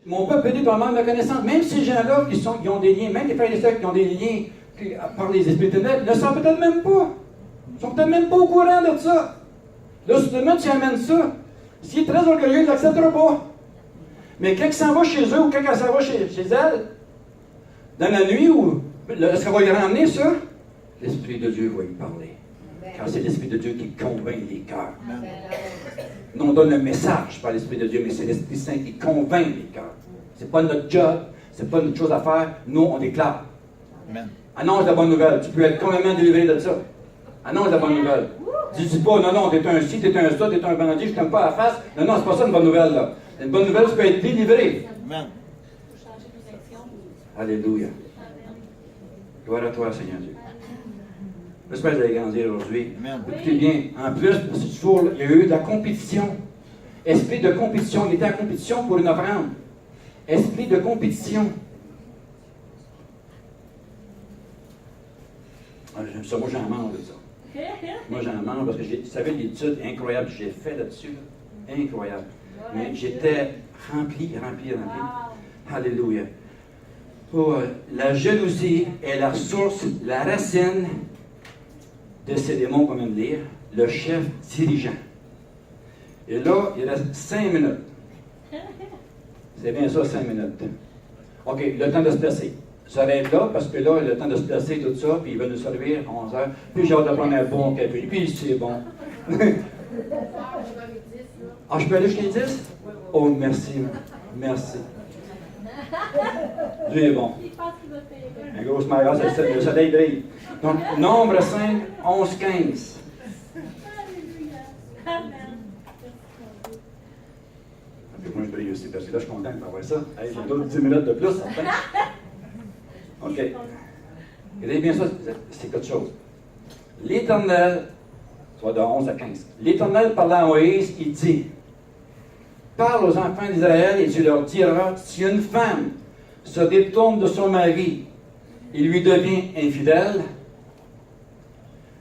Mon peuple béni par manque de connaissance. Même ces gens-là qui ont des liens, même les frères et sœurs qui ont des liens par les esprits ténèbres, ne savent peut-être même pas. Ils ne sont peut-être même pas au courant de ça. Là, soudainement, tu amènes ça. S'il est très orgueilleux, il ne l'acceptera pas. Mais quand il s'en va chez eux ou quand elle s'en va chez elle, dans la nuit, est-ce qu'on va lui ramener ça? L'Esprit de Dieu va lui parler. Car c'est l'Esprit de Dieu qui convainc les cœurs. Nous, on donne le message par l'Esprit de Dieu, mais c'est l'Esprit Saint qui convainc les cœurs. Ce n'est pas notre job, ce n'est pas notre chose à faire. Nous, on déclare. Amen. Annonce la bonne nouvelle. Tu peux être complètement délivré de ça. Annonce la bonne nouvelle. Dis pas, non, t'es un ci, t'es un ça, t'es un bandit, je t'aime pas à la face. Non, c'est pas ça une bonne nouvelle, là. Une bonne nouvelle, tu peux être délivré. Amen. Alléluia. Gloire à toi, Seigneur Dieu. J'espère que vous allez grandir aujourd'hui. Écoutez bien, en plus, c'est toujours, il y a eu de la compétition. Esprit de compétition. Il était en compétition pour une offrande. Esprit de compétition. J'aime ça, moi j'en mange de ça. Moi j'en mange parce que vous savez, l'étude incroyable que j'ai faite là-dessus, là, incroyable. Mais j'étais rempli. Alléluia. Oh, la jalousie est la source, la racine de ces démons qu'on vient de lire, le chef dirigeant. Et là, il reste 5 minutes. C'est bien ça, 5 minutes. OK, le temps de se placer. Ça va être là, parce que là, il a le temps de se placer, tout ça, puis il va nous servir à 11 heures. Puis j'ai hâte de prendre un bon café. Puis c'est bon. Ah, je peux aller jusqu'à 10? Oh, merci. Merci. Dieu est bon. Un gros smile, le soleil brille. Donc, nombre 5, 11, 15. Moi, je brille aussi, parce que là, je suis content d'avoir ça. Hey, j'ai d'autres 10 minutes de plus, certain. OK. Regardez bien ça, c'est quelque chose. L'Éternel, soit de 11 à 15. L'Éternel parla à Moïse, il dit, parle aux enfants d'Israël et tu leur diras, si une femme se détourne de son mari et lui devient infidèle,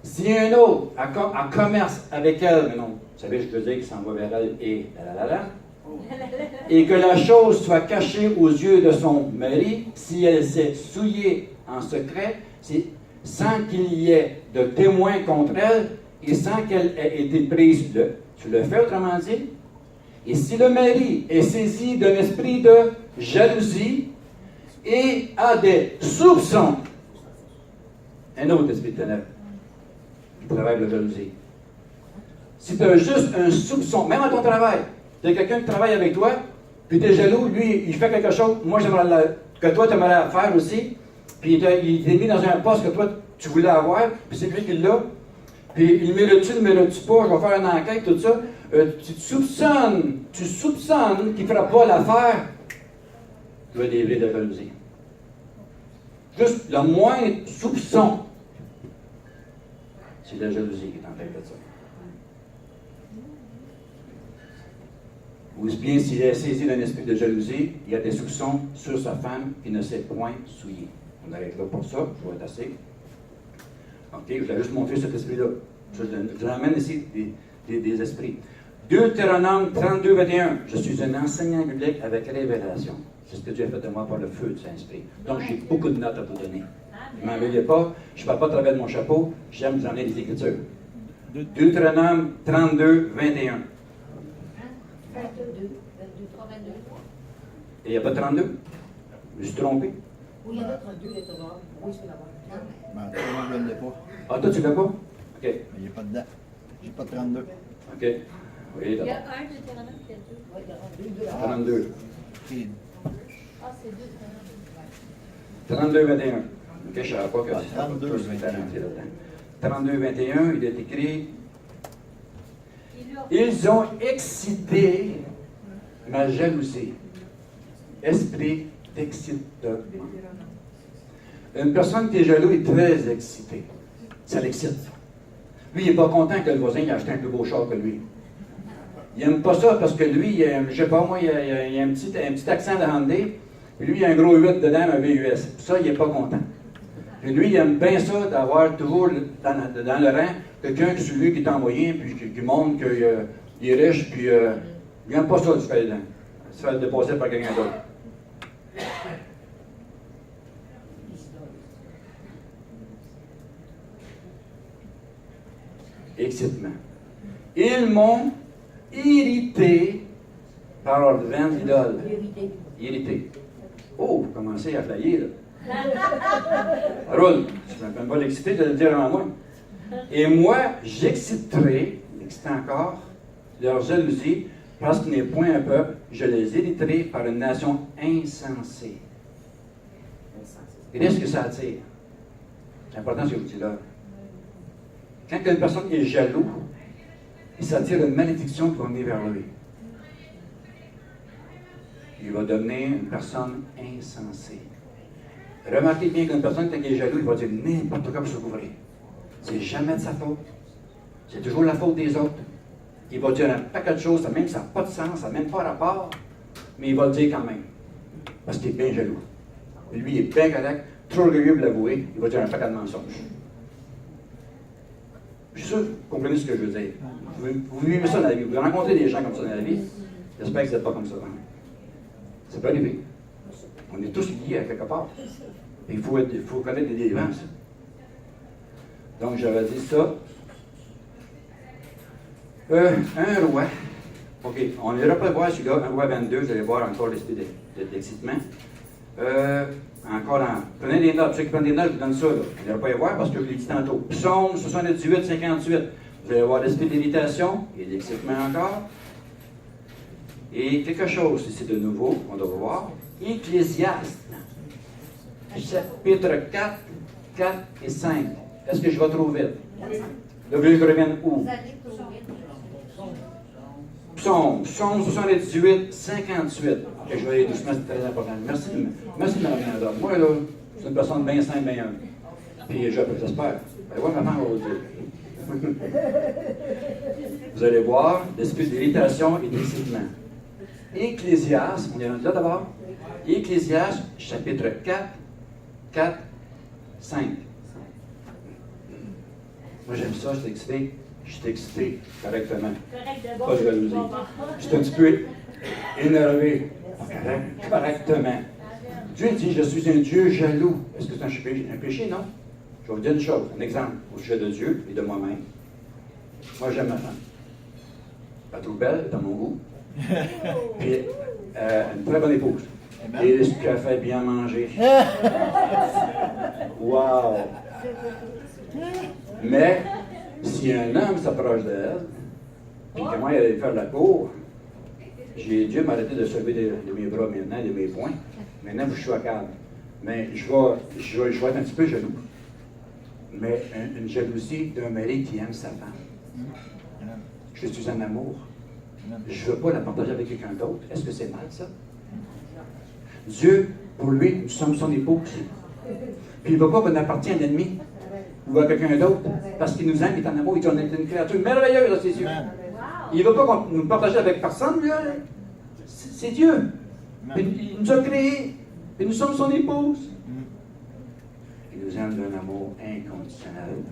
si un autre en commerce avec elle, mais non, vous savez, je peux dire qu'il s'en va vers elle et que la chose soit cachée aux yeux de son mari, si elle s'est souillée en secret, sans qu'il y ait de témoins contre elle et sans qu'elle ait été prise sur le fait, autrement dit. Et si le mari est saisi d'un esprit de jalousie et a des soupçons, un autre esprit de ténèbres qui travaille de jalousie. Si tu as juste un soupçon, même à ton travail, tu as quelqu'un qui travaille avec toi, puis tu es jaloux, lui, il fait quelque chose, moi j'aimerais que toi tu aimerais faire aussi, puis il t'est mis dans un poste que toi tu voulais avoir, puis c'est lui qui l'a, puis il mérite-tu, ne mérite-tu pas, je vais faire une enquête, tout ça. Tu soupçonnes qu'il ne fera pas l'affaire, tu vas délivrer de jalousie. Juste le moindre soupçon, c'est la jalousie qui est en train de ça. Ou bien s'il est saisi d'un esprit de jalousie, il y a des soupçons sur sa femme qui ne s'est point souillée. On arrête là pour ça, je vais être assez. OK, je vais juste montrer cet esprit-là. Je ramène ici des esprits. Deutéronome 32, 21. Je suis un enseignant biblique avec révélation. C'est ce que Dieu a fait de moi par le feu du Saint-Esprit. Donc, j'ai beaucoup de notes à vous donner. Ne m'en veuillez pas. Je ne parle pas à travers de mon chapeau. J'aime vous emmener les Écritures. Deutéronome 32, 21. 22, 3, 22. Et il n'y a pas 32? Je me suis trompé. Oui, il y en a 32, les Torah. Oui, je peux l'avoir. Moi, je ne l'ai pas. Ah, toi, tu ne l'as pas? OK. Mais il n'est pas dedans. J'ai pas 32. OK. Oui, Il y a d'abord. un Deutéronome qui a deux. Oui, il y en a 32. Ah, c'est deux. 32, 21. OK, je ne savais pas que c'était 32, 21. 32, 21, il est écrit ils ont excité ma jalousie. Esprit d'excitement. Une personne qui est jaloux est très excitée. Ça l'excite. Lui, il n'est pas content que le voisin ait acheté un plus beau char que lui. Il n'aime pas ça parce que lui, je ne sais pas moi, il a un petit accent de Hyundai, puis lui, il a un gros 8 dedans, un VUS. Ça, il n'est pas content. Puis lui, il aime bien ça d'avoir toujours dans le rang quelqu'un qui celui qui est envoyé, puis qui montre qu'il est riche, puis il n'aime pas ça du fait dedans. se faire dépasser par quelqu'un d'autre. Excitement. Ils m'ont irrité par leurs vaines idoles. Vérité. Irrité. Oh, vous commencez à faillir, là. Roule, je ne peux même pas l'exciter de le dire avant moi. Et moi, j'exciterai, l'excite encore, leur jalousie, parce qu'il n'est point un peuple, je les irriterai par une nation insensée. Et qu'est-ce que ça attire? C'est important ce que je vous dis là. Quand une personne est jaloux, ça attire une malédiction qui va venir vers lui. Il va devenir une personne insensée. Remarquez bien qu'une personne, quand elle est jaloux, il va dire n'importe quoi pour se couvrir. C'est jamais de sa faute. C'est toujours la faute des autres. Il va dire un paquet de choses, ça n'a pas de sens, ça n'a même pas rapport, mais il va le dire quand même. Parce qu'il est bien jaloux. Et lui, il est bien correct, trop orgueilleux de l'avouer, il va dire un paquet de mensonges. Je suis sûr que vous comprenez ce que je veux dire. Vous vivez ça dans la vie. Vous rencontrez des gens comme ça dans la vie. J'espère que vous n'êtes pas comme ça. Hein? Ça peut arriver. On est tous liés à quelque part. Et il faut connaître des délivrances. Donc, j'avais dit ça. Un roi. OK, on n'ira pas voir celui-là. Un roi 22, vous allez voir encore l'esprit d'excitement. Encore prenez des notes. Ceux qui prennent des notes, je vous donne ça. Là. On n'ira pas y voir parce que je l'ai dit tantôt. Psaume 78, 58. Vous allez voir l'esprit d'irritation et d'excitement encore. Et quelque chose, ici de nouveau, on doit voir. Ecclésiaste, chapitre 4, 4 et 5. Est-ce que je vais trop vite? Là, vous voulez que je revienne où? Vous allez trop vite. Psaume 78, 58. Ok, je vais aller doucement, c'est très important. Merci, Mme Nanda. Moi, là, je suis une personne bien simple, bien humble. Puis, j'espère. Allez voir maman, on va vous dire. Vous allez voir l'esprit d'irritation et d'excitement. Ecclésiaste, on est là d'abord. Ecclésiaste, chapitre 4, 4, 5. Moi, j'aime ça, je suis excité. Je suis excité, correctement. Correct d'abord. Pas de jalousie. Je suis un petit peu énervé. Correctement. Dieu dit, je suis un Dieu jaloux. Est-ce que c'est un péché? Non. Je vais vous dire une chose, un exemple au sujet de Dieu et de moi-même. Moi, j'aime ma femme. Pas trop belle, dans mon goût. Puis, une très bonne épouse. Et ce qu'elle fait bien manger. Wow! Mais, si un homme s'approche d'elle, puis que moi, il allait faire la cour, Dieu m'a arrêté de se lever de mes bras maintenant, de mes poings. Maintenant, je suis à calme. Mais je vais être un petit peu jaloux. Mais une jalousie d'un mari qui aime sa femme. Je suis en amour. Je ne veux pas la partager avec quelqu'un d'autre. Est-ce que c'est mal, ça? Dieu, pour lui, nous sommes son épouse. Puis il ne veut pas qu'on appartienne à un ennemi ou à quelqu'un d'autre, parce qu'il nous aime, il est en amour, il dit on est une créature merveilleuse à ses yeux. Il ne veut pas qu'on nous partage avec personne, lui. C'est Dieu. Il nous a créés, et nous sommes son épouse. Il nous aime d'un amour inconditionnel.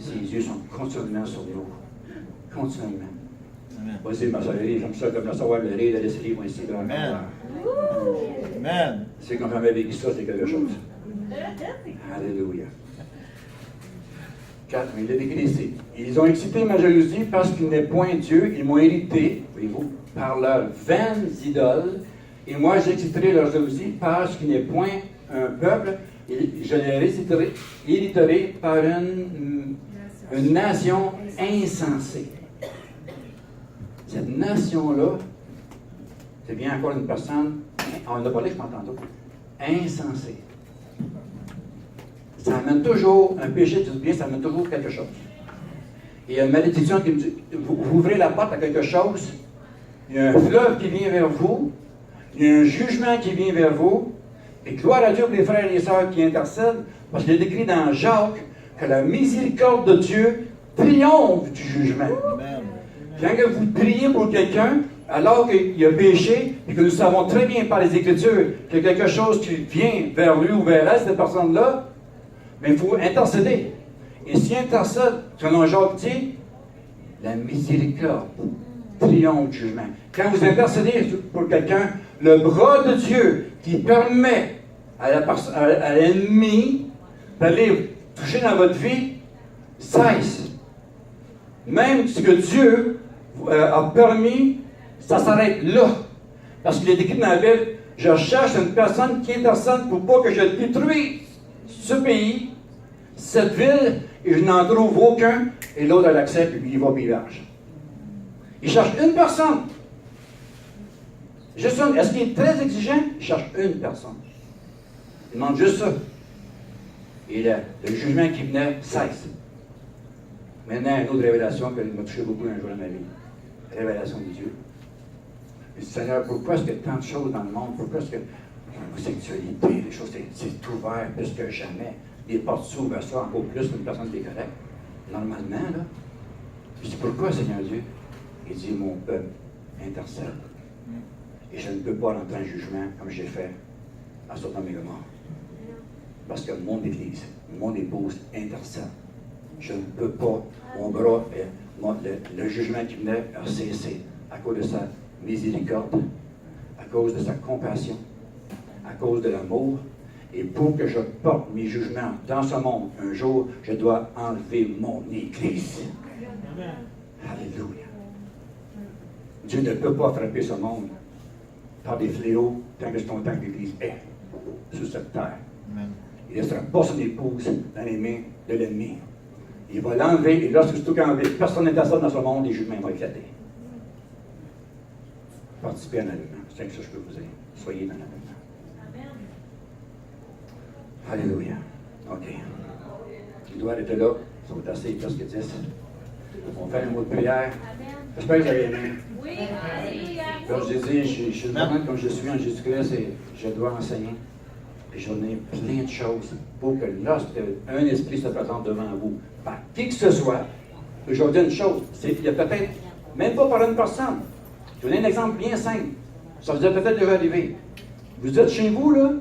Ses yeux sont continuellement sur nous. Continuellement. Vas-y, ma soeur, j'aime ça comme la savoir le rire, laisser les moi ici. Amen. Amen. C'est quand j'avais vécu ça, c'est quelque chose. Alléluia. 4, il est écrit ici. Ils ont excité ma jalousie parce qu'il n'est point Dieu. Ils m'ont irrité, voyez-vous, par leurs vaines idoles. Et moi, j'exciterai leur jalousie parce qu'il n'est point un peuple. Et je les irriterai par une nation insensée. Cette nation-là, c'est bien encore une personne, on en a parlé, je pense tantôt, insensée. Ça amène toujours, un péché, tu dis bien, ça amène toujours quelque chose. Et il y a une malédiction qui me dit, vous ouvrez la porte à quelque chose, il y a un fleuve qui vient vers vous, il y a un jugement qui vient vers vous, et gloire à Dieu pour les frères et les sœurs qui intercèdent, parce qu'il est écrit dans Jacques que la miséricorde de Dieu triomphe du jugement. Amen. Quand vous priez pour quelqu'un, alors qu'il a péché, et que nous savons très bien par les Écritures qu'il y a quelque chose qui vient vers lui ou vers elle, cette personne-là, mais il faut intercéder. Et s'il intercède, selon Jacques dit, la miséricorde triomphe du jugement. Quand vous intercédez pour quelqu'un, le bras de Dieu qui permet à l'ennemi d'aller toucher dans votre vie cesse. Même ce que Dieu a permis, ça s'arrête là. Parce qu'il est écrit dans la Bible, je cherche une personne qui intercède pour pas que je détruise ce pays, cette ville, et je n'en trouve aucun, et l'autre elle accepte, et puis il va village. Il cherche une personne. Juste une. Est-ce qu'il est très exigeant? Il cherche une personne. Il demande juste ça. Et le jugement qui venait cesse. Maintenant, une autre révélation qui m'a touché beaucoup un jour dans ma vie. Révélation de Dieu. Je dis, Seigneur, pourquoi est-ce qu'il y a tant de choses dans le monde? Pourquoi est-ce que l'homosexualité, les choses, c'est ouvert plus que jamais? Les portes s'ouvrent à ça encore plus qu'une personne qui est correcte. Normalement, là. Je dis, pourquoi, Seigneur Dieu? Il dit, mon peuple intercède. Et je ne peux pas rentrer en jugement comme j'ai fait à Sodome et Gomorrhe. Parce que mon Église, mon épouse intercède. Je ne peux pas, mon bras, le jugement qui venait a cessé à cause de sa miséricorde, à cause de sa compassion, à cause de l'amour. Et pour que je porte mes jugements dans ce monde, un jour, je dois enlever mon Église. Amen. Alléluia. Dieu ne peut pas frapper ce monde par des fléaux tant que l'Église est sur cette terre. Amen. Il ne laissera pas son épouse dans les mains de l'ennemi. Il va l'enlever, et lorsque personne n'intercède dans ce monde, les jugements vont éclater. Participez à l'enlèvement. C'est ça que je peux vous dire. Soyez dans l'enlèvement. Alléluia. OK. Il doit être là. Ça va être assez presque 10. On fait un mot de prière. J'espère que vous avez aimé. Oui, alléluia. Comme je dis, je suis vraiment comme je suis en Jésus-Christ et je dois enseigner. Puis j'en ai plein de choses pour que lorsque un esprit se présente devant vous, par qui que ce soit, je vais vous dire une chose, il y a peut-être, même pas par une personne. Je vais vous donner un exemple bien simple. Ça vous est peut-être déjà arrivé. Vous êtes chez vous, là,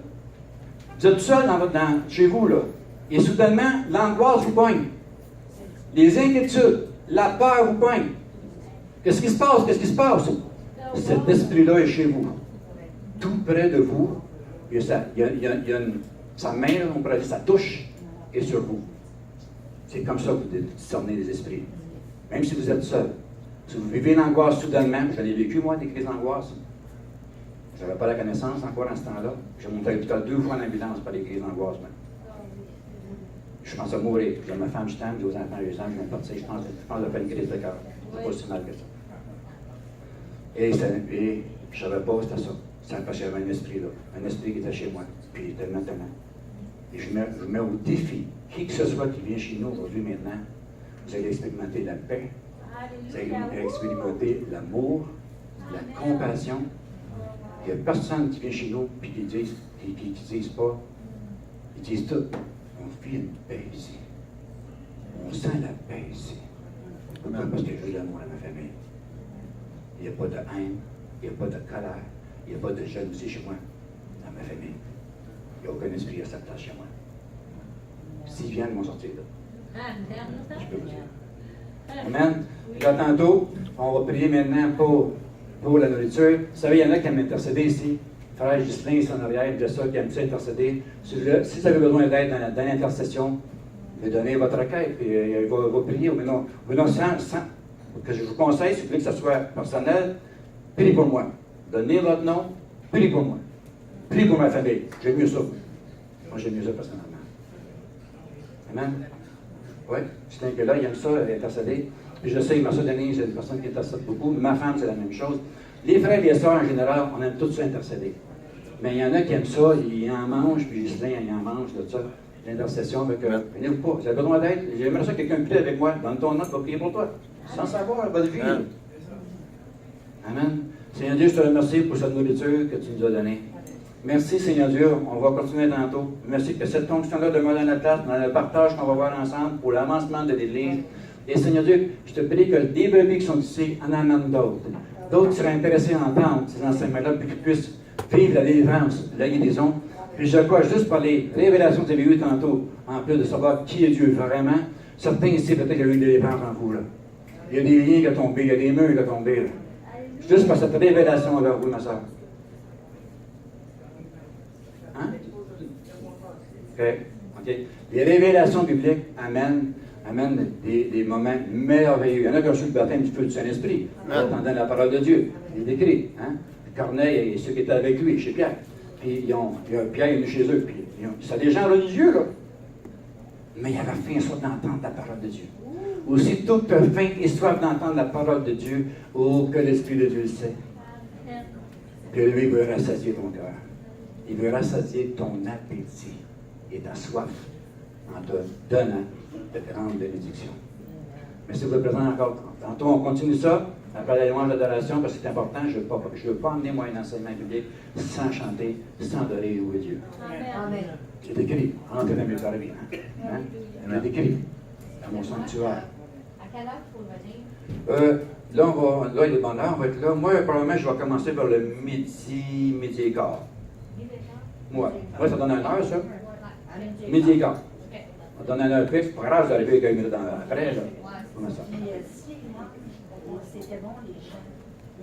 vous êtes seul chez vous, là, et soudainement, l'angoisse vous pogne. Les inquiétudes, la peur vous pogne. Qu'est-ce qui se passe? Qu'est-ce qui se passe? Cet esprit-là est chez vous. Tout près de vous. Il y a sa main, on pourrait dire, sa touche est sur vous. C'est comme ça que vous discernez les esprits. Même si vous êtes seul. Si vous vivez l'angoisse soudainement, j'en ai vécu, moi, des crises d'angoisse. Je n'avais pas la connaissance encore en ce temps-là. J'ai monté à l'hôpital 2 fois en ambulance par les crises d'angoisse. Je pense à mourir. J'ai ma femme, je t'aime, j'ai aux enfants, je les aime, je viens de partir. Je pense à faire une crise de cœur. C'est pas si mal que ça. Et je ne savais pas, c'était ça. C'est parce qu'il y avait un esprit là. Un esprit qui était chez moi. Puis il était maintenant. Et je mets au défi. Qui que ce soit qui vient chez nous aujourd'hui, maintenant, vous allez expérimenter la paix. Vous allez expérimenter l'amour, la compassion. Il n'y a personne qui vient chez nous et qui disent pas. Ils disent tout. On vit une paix ici. On sent la paix ici. Pourquoi? Parce que j'ai l'amour à ma famille. Il n'y a pas de haine, il n'y a pas de colère, il n'y a pas de jalousie chez moi, dans ma famille. Il n'y a aucun esprit à sa place chez moi. S'ils viennent, ils vont sortir là. Je peux vous dire. Amen. Là, tantôt, on va prier maintenant pour la nourriture. Vous savez, il y en a qui aiment intercéder ici. Frère Ghislain, ici en arrière, de ça, qui aime ça intercéder. Si vous avez besoin d'aide dans l'intercession, vous donnez votre requête, puis il va prier. Maintenant, sans que je vous conseille, si vous voulez que ce soit personnel, priez pour moi. Donnez votre nom, priez pour moi. Priez pour ma famille. J'aime mieux ça. Moi, j'aime mieux ça personnellement. Amen. Oui, c'est un que là, il aime ça, intercéder. Puis je sais, Marcel Denise, c'est une personne qui intercède beaucoup. Ma femme, c'est la même chose. Les frères et les sœurs, en général, on aime tous ça intercéder. Mais il y en a qui aiment ça, ils en mangent, puis Ghislain, il en mange, de ça. L'intercession, avec venez-vous pas. Vous avez besoin d'aide? J'aimerais ça que quelqu'un prie avec moi. Donne ton nom, va prier pour toi. Sans savoir votre vie. Amen. Seigneur Dieu, je te remercie pour cette nourriture que tu nous as donnée. Merci, Seigneur Dieu. On va continuer tantôt. Merci que cette fonction-là demeure dans notre place, dans le partage qu'on va voir ensemble pour l'avancement de l'Église. Et Seigneur Dieu, je te prie que des bébés qui sont ici en amènent d'autres. D'autres qui seraient intéressés à entendre ces enseignements-là, puis qu'ils puissent vivre la délivrance, la guérison. Puis je crois juste par les révélations que vous avez eues tantôt, en plus de savoir qui est Dieu vraiment, certains ici, peut-être qu'il y a eu une délivrance en vous. Là. Il y a des liens qui sont tombés, il y a des murs qui sont tombés. Là. Juste par cette révélation-là, oui, ma soeur. Hein? OK. Les révélations bibliques amènent des moments merveilleux. Il y en a qui ont reçu le baptême du feu du Saint-Esprit, en entendant la parole de Dieu. Il est écrit. Hein? Corneille et ceux qui étaient avec lui, chez Pierre. Puis Pierre est venu chez eux. Puis c'est des gens religieux, là. Mais il avait faim et soif d'entendre la parole de Dieu. Aussitôt que tu as faim et soif d'entendre la parole de Dieu, oh, que l'Esprit de Dieu le sait. Que lui veut rassasier ton cœur. Il veut rassasier ton appétit et ta soif en te donnant de grandes bénédictions. Mais si vous êtes présent encore, tantôt on continue ça, après la louange d'adoration, parce que c'est important, je ne veux pas emmener moi un enseignement biblique sans chanter, sans adorer et louer Dieu. Amen. C'est écrit, entrez dans mes parvis. Hein? C'est écrit, dans mon sanctuaire. À quelle heure il faut venir? Là, il est bonne heure, on va être là. Moi, probablement, je vais commencer vers le midi et quart. Moi. Après, ça donne une heure, ça. Midi et quart. On donne une heure fixe. Pas grave, vous arrivez quelques minutes après, là. Comment ça? Mais si, moi, c'était bon, les chants.